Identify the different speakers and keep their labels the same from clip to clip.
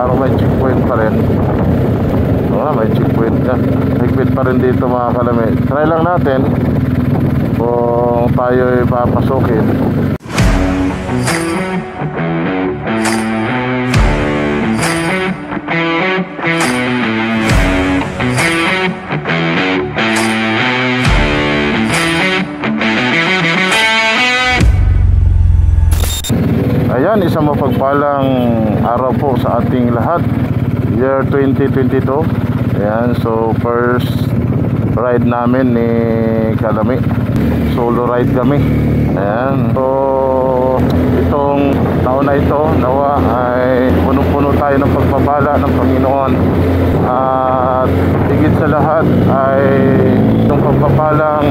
Speaker 1: Parang may checkpoint pa rin. Oo, may checkpoint ka. Higpit pa rin dito mga kalami. Try lang natin kung tayo'y papasukin. Ayan, isang mapagpalang araw po sa ating lahat. Year 2022. Ayan, so first ride namin ni Kalami. Solo ride kami. Ayan, so itong taon na ito, nawa ay puno-puno tayo ng pagpapala ng Panginoon. At higit sa lahat ay itong pagpapalang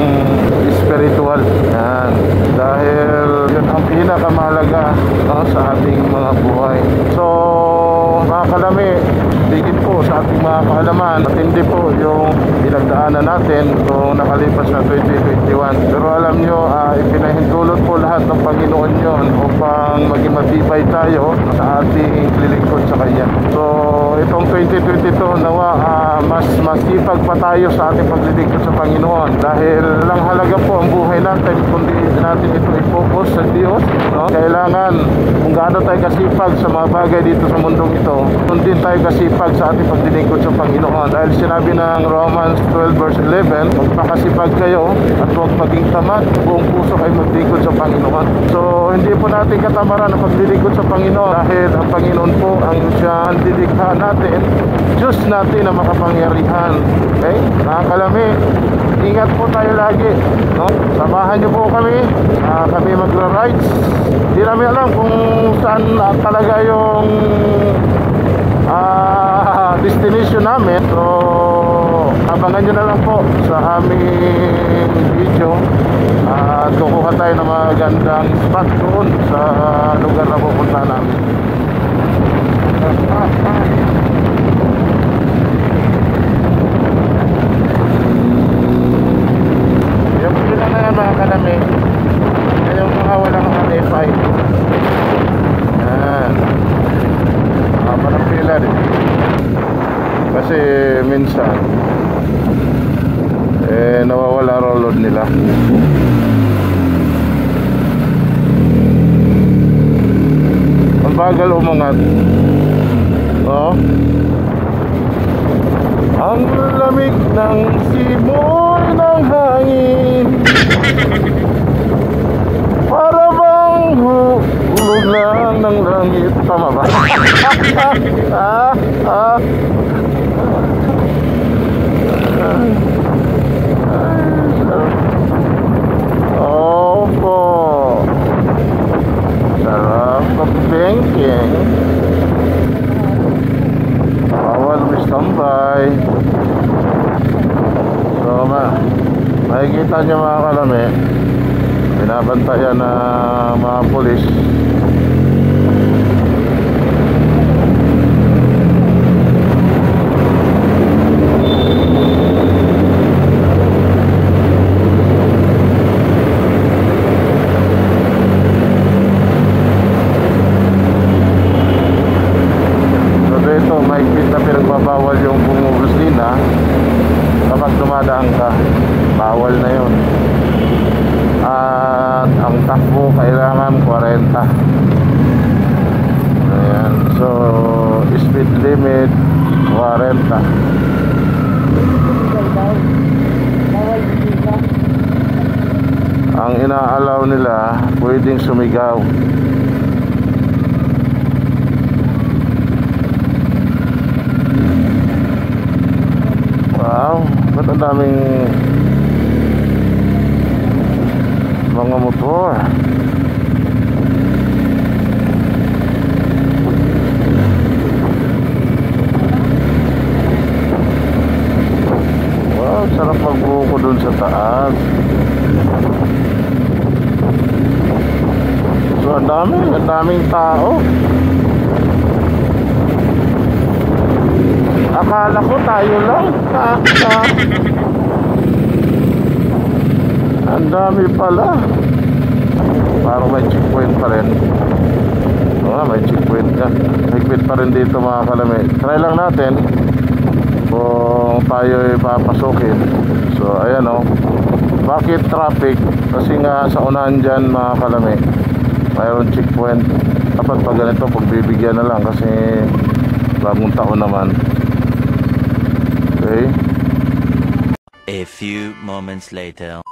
Speaker 1: spiritual. Ayan, dahil yun ang pinakamahalaga, no, sa ating mga buhay. So mga Kalami, higit po sa ating mga kaalaman at hindi po yung pinagdaanan natin kung nakalipas na 2021. Pero alam nyo, ipinahintulot po lahat ng Panginoon yon upang maging matibay tayo sa ating lilingkod sa Kanya. So itong 2022, nawa mas masipag pa tayo sa ating paglilingkod sa Panginoon, dahil lang halaga po ang buhay natin kundi natin ito i-focus sa Diyos, no? Kailangan kung gaano tayo kasipag sa mga bagay dito sa mundong ito, kung din tayo kasipag sa ating paglilingkod sa Panginoon, dahil sinabi ng Romans 12 verse 11, magpakasipag kayo at huwag maging tamad, buong puso kayo maglingkod sa Panginoon. So hindi po natin katamaran ang paglilingkod sa Panginoon, dahil ang Panginoon po ang siya ang dilikha natin, Diyos natin na makapangyarihan. Okay? Mga Kalami, ingat po tayo lagi, no? Samahan niyo po kami, kami magra-rides. Hindi namin alam kung saan talaga yung destination namin. So abangan nyo na lang po sa aming video. At kukuha tayo ng magandang spot doon sa lugar na pupunta namin. Yung pila na yan mga Kalami, yung mga walang Wi-Fi. Yan, parang pila din. Kasi minsan nawawala roll load nila. Ang bagal umangat. Oh, ang lamig ng simoy ng hangin, para bang hulog lang ng langit. Tama ba? Opo, sarap mag-banking. Bawal mistambay. So makikita nyo mga Kalami, binabantayan ng mga pulis. Bawal yung bumubuslina kapag dumadaan ka, bawal na yun. At ang takbo kailangan 40. Ayan, so speed limit 40. Ang inaalaw nila, pwedeng sumigaw. Wow, ba't ang daming mga motor? Wow, sarap magbuko dun sa taas. So ang daming tao. Akala ko tayo lang. Ang dami pala. Parang may checkpoint pa rin. may checkpoint ka. Higpit pa rin dito mga kalami. Try lang natin kung tayo papasukin. So ayan o. Bakit traffic? Kasi nga sa unahan dyan mga kalami, mayroon checkpoint. Dapat pag ganito, pagbibigyan na lang kasi bagong taon naman. Okay.
Speaker 2: A few moments later.